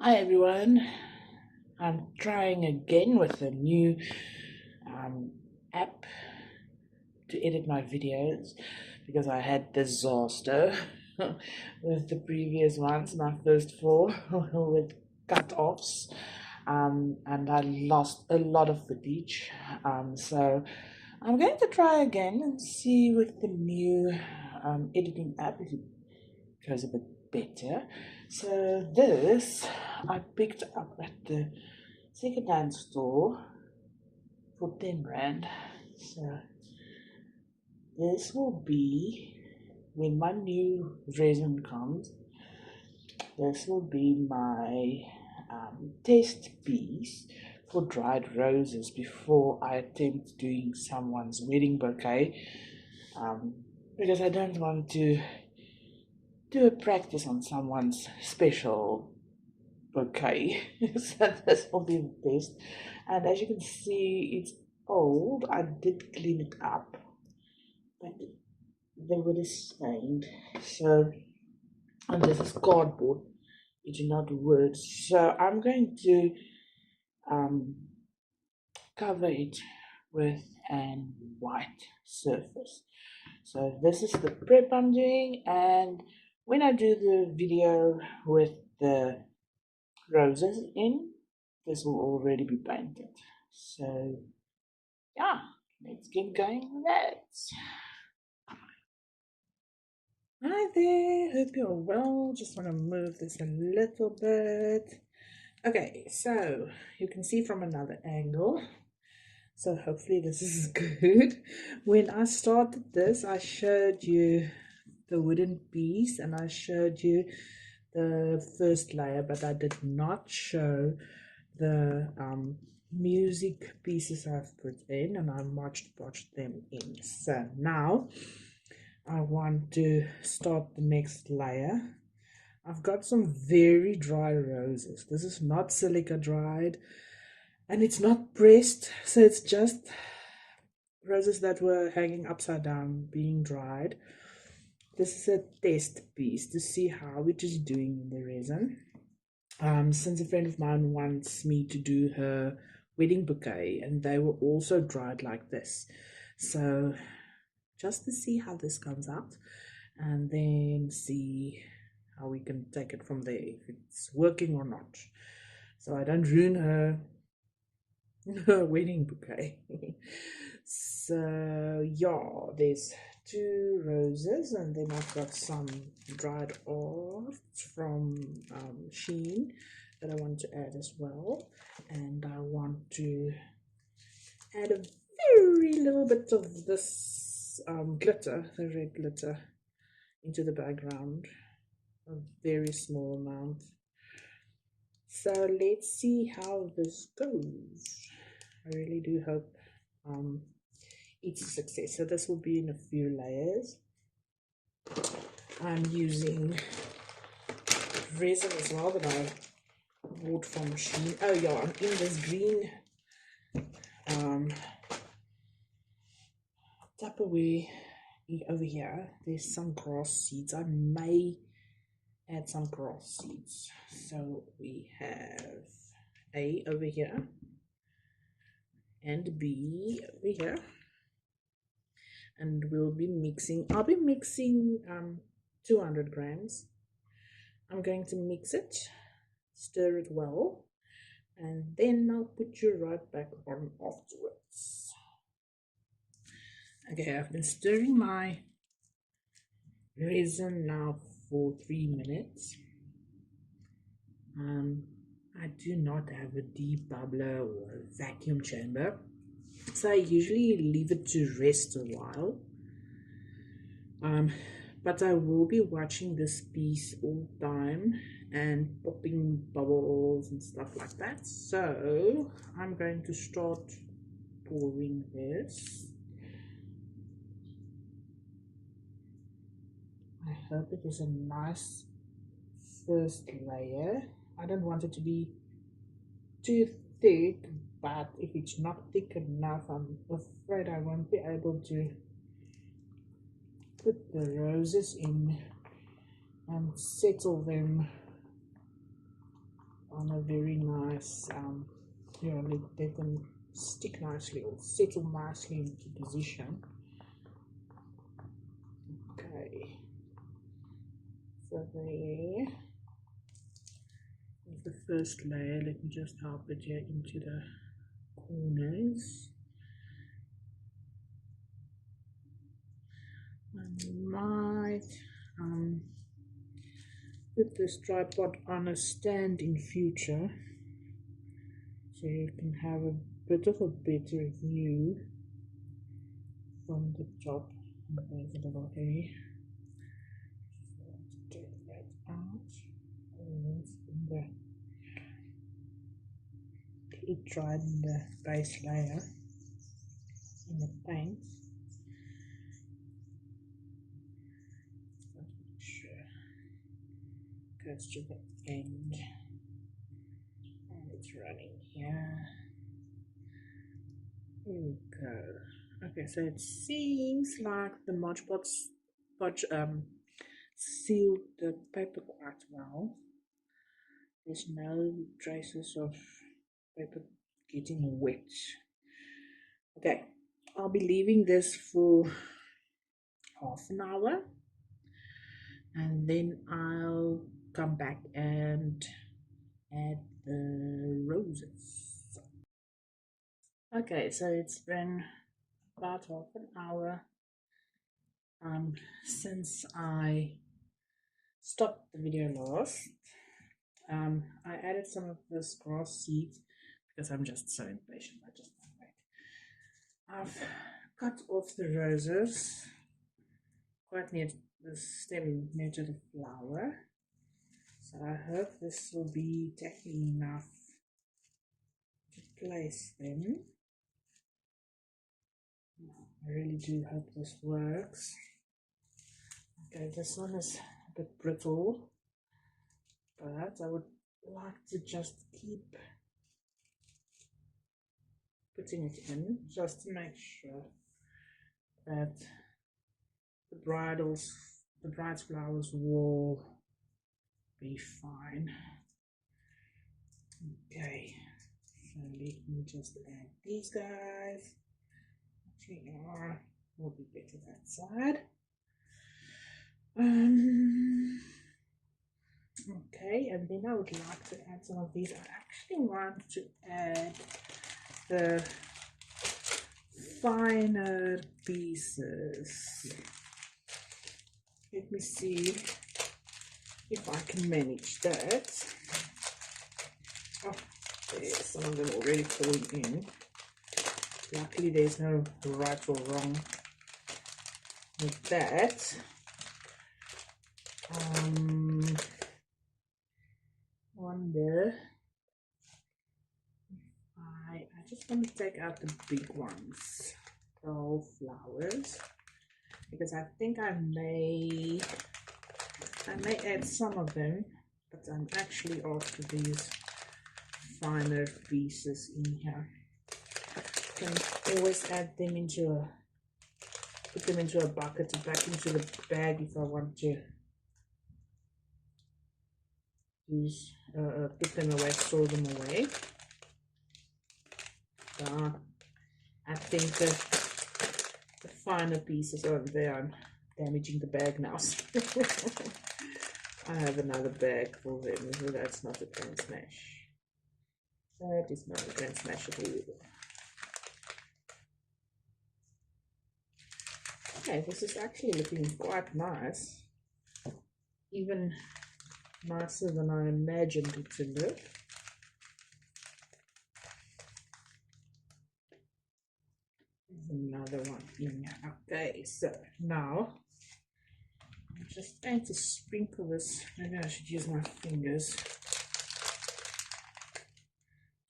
Hi everyone, I'm trying again with a new app to edit my videos because I had disaster with the previous ones, my first four with cut-offs, and I lost a lot of footage. So I'm going to try again and see with the new editing app if it goes a bit better. So this I picked up at the second-hand store for 10 rand. So this will be when my new resin comes. This will be my test piece for dried roses before I attempt doing someone's wedding bouquet. Because I don't want to do a practice on someone's special bouquet. So this will be the best. And as you can see, it's old. I did clean it up, but they were stained. So, and this is cardboard. It's not wood. So I'm going to um, cover it with an white surface. So this is the prep I'm doing, and when I do the video with the roses in, this will already be painted. So yeah, let's get going with that. Hi there, hope you're well. Just want to move this a little bit. Okay, so you can see from another angle. So hopefully this is good. When I started this, I showed you the wooden piece and I showed you the first layer, but I did not show the music pieces I've put in, and I watched them in. So now I want to start the next layer. I've got some very dry roses. This is not silica dried and it's not pressed, so it's just roses that were hanging upside down being dried. This is a test piece to see how it is doing in the resin. Since a friend of mine wants me to do her wedding bouquet, and they were also dried like this. So just to see how this comes out, and then see how we can take it from there, if it's working or not. So I don't ruin her wedding bouquet. So yeah, there's 2 roses, and then I've got some dried art from Shein that I want to add as well, and I want to add a very little bit of this glitter, the red glitter, into the background, a very small amount. So let's see how this goes. I really do hope it's a success. So this will be in a few layers. I'm using resin as well that I bought from Shein. Oh yeah, I'm in this green Tupperware over here. There's some grass seeds. I may add some grass seeds. So we have A over here and B over here, and we'll be mixing. I'll be mixing 200 grams. I'm going to mix it, stir it well, and then I'll put you right back on afterwards. Okay, I've been stirring my resin now for 3 minutes. I do not have a debubbler or a vacuum chamber, so I usually leave it to rest a while. But I will be watching this piece all the time and popping bubbles and stuff like that. So I'm going to start pouring this. I hope it is a nice first layer. I don't want it to be too thick, but if it's not thick enough, I'm afraid I won't be able to put the roses in and settle them very nice, let them stick nicely or settle nicely into position. Okay, so there is the first layer. Let me just help it here into the corners. And we might put this tripod on a stand in future, so you can have a bit of a better view from the top. There's a little hair. So let's take that out. And it dried in the base layer in the paint. Let's make sure it goes to the end. And it's running here. Here we go. Okay, so it seems like the Mod Podge sealed the paper quite well. There's no traces of paper getting wet. Okay, I'll be leaving this for half an hour and then I'll come back and add the roses. Okay, so it's been about half an hour since I stopped the video last. I added some of this grass seed because I'm just so impatient. I just can't wait. I've cut off the roses quite near the stem, near to the flower. So I hope this will be tacky enough to place them. I really do hope this works. Okay, this one is a bit brittle, but I would like to just keep putting it in just to make sure that the bride's flowers will be fine. Okay, so let me just add these guys. Actually, will be better that side. Okay, and then I would like to add some of these. I actually want to add the finer pieces. Let me see if I can manage that. Oh, there's some of them already falling in. Luckily there's no right or wrong with that. Wonder I just want to take out the big ones, the whole flowers, because I think I may add some of them, but I'm actually after these finer pieces in here. You can always add them put them into a bucket or back into the bag if I want to use, put them away, store them away. I think the finer pieces over there, I'm damaging the bag now. I have another bag for them, so that's not a grand smash. That is not a grand smash at all. Okay, this is actually looking quite nice. Even nicer than I imagined it to look. Another one in. Okay, so now I'm just going to sprinkle this. Maybe I should use my fingers.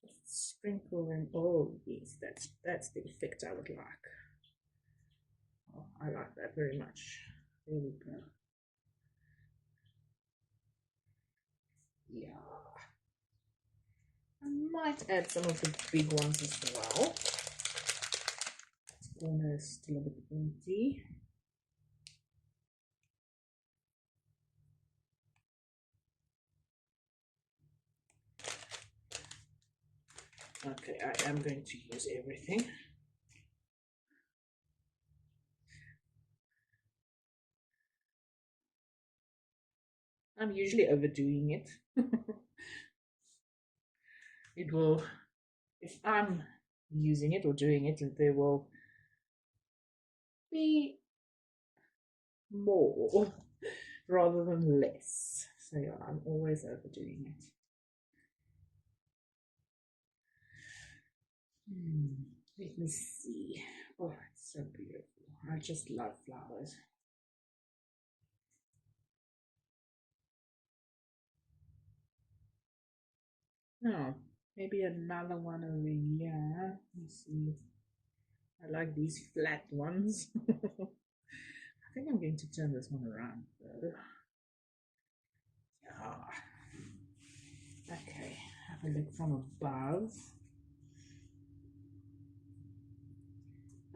Just sprinkle them. Oh yes, that's the effect I would like. Oh, I like that very much. There we go. Yeah, I might add some of the big ones as well. This corner is still a bit empty. Okay, I am going to use everything. I'm usually overdoing it. It will, if I'm using it or doing it, there will be more rather than less. So yeah, I'm always overdoing it. Let me see. Oh, it's so beautiful. I just love flowers. No, maybe another one over here. Let me see. I like these flat ones. I think I'm going to turn this one around though. Yeah. Okay, have a look from above.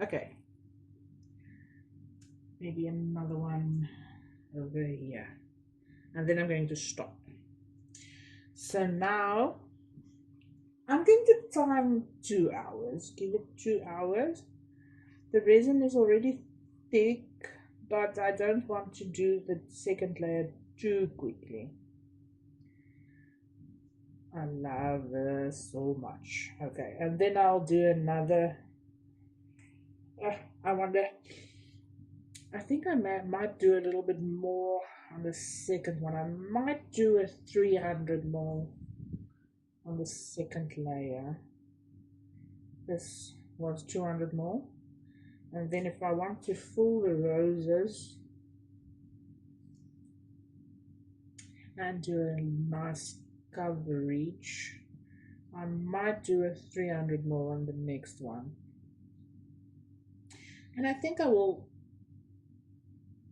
Okay, maybe another one over here. And then I'm going to stop. So now I'm going to time 2 hours. Give it 2 hours. The resin is already thick, but I don't want to do the second layer too quickly. I love this so much. Okay, and then I'll do another. I wonder. I think I might do a little bit more on the second one. I might do a 300 more on the second layer. This was 200 more. And then if I want to fill the roses and do a nice coverage, I might do a 300 more on the next one. And I think I will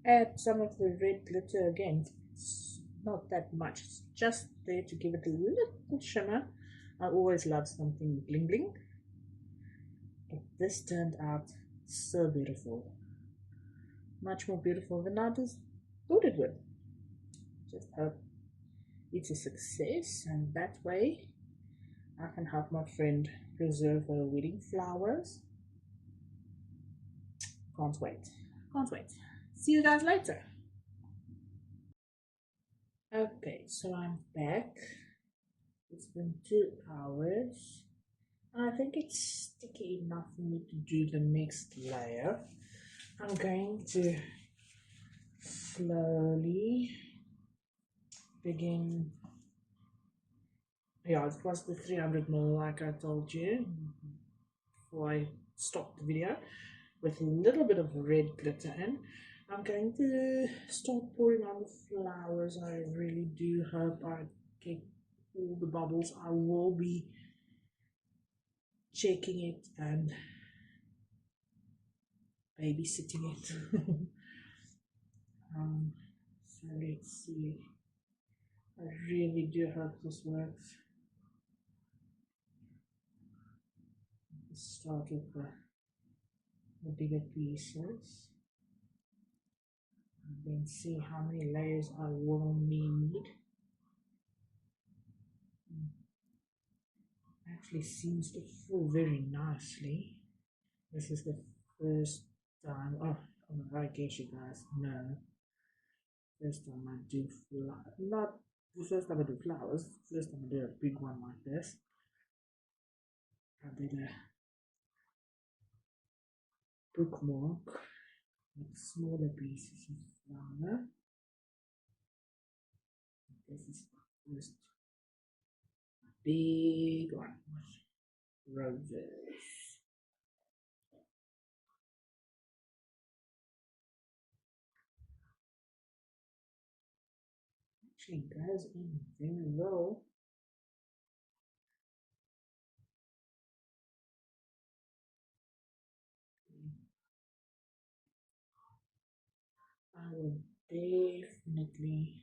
add some of the red glitter again. It's not that much, it's just there to give it a little shimmer. I always love something bling bling. But this turned out so beautiful. Much more beautiful than I just thought it would. Just hope it's a success, and that way I can help my friend preserve her wedding flowers. Can't wait. Can't wait. See you guys later. Okay, so I'm back. It's been 2 hours. I think it's sticky enough for me to do the next layer. I'm going to slowly begin. Yeah, it was the 300 ml like I told you before I stopped the video, with a little bit of red glitter in. I'm going to start pouring on the flowers. I really do hope I get all the bubbles. I will be checking it and babysitting it. So let's see. I really do hope this works. Let's start with the bigger pieces and then see how many layers I will need. Actually seems to fill very nicely. This is the first time. Oh, I guess you guys know. First time I do flowers. Not the first time I do flowers. First time I do a big one like this. I did a bookmark with smaller pieces of flower. This is the first big one with roses. Actually goes in very low. I will definitely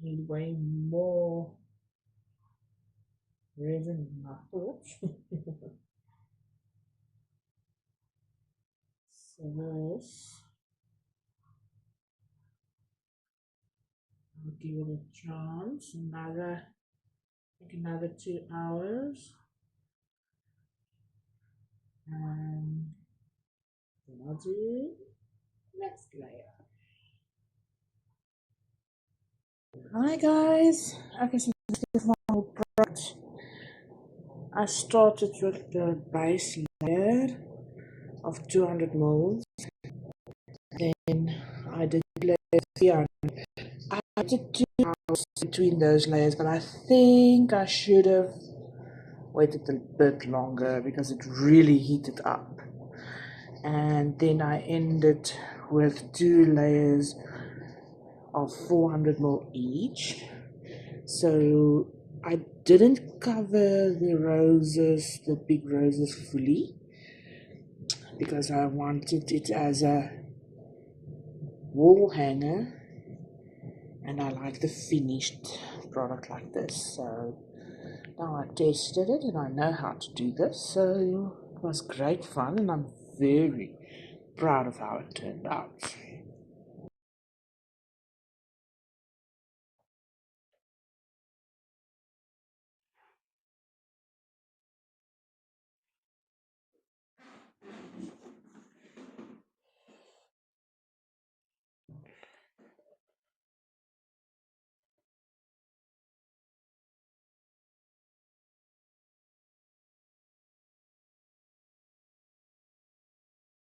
need way more resin than I thought. So this, I'll give it a chance. Another Another 2 hours, and then I'll do next layer. Hi guys, okay, so this is my product. I started with the base layer of 200 mils, then I did layers here. I did 2 hours between those layers, but I think I should have waited a bit longer because it really heated up. And then I ended with 2 layers of 400 ml each. So I didn't cover the roses, the big roses, fully because I wanted it as a wall hanger, and I like the finished product like this. So now I tested it and I know how to do this, so it was great fun, and I'm very proud of how it turned out.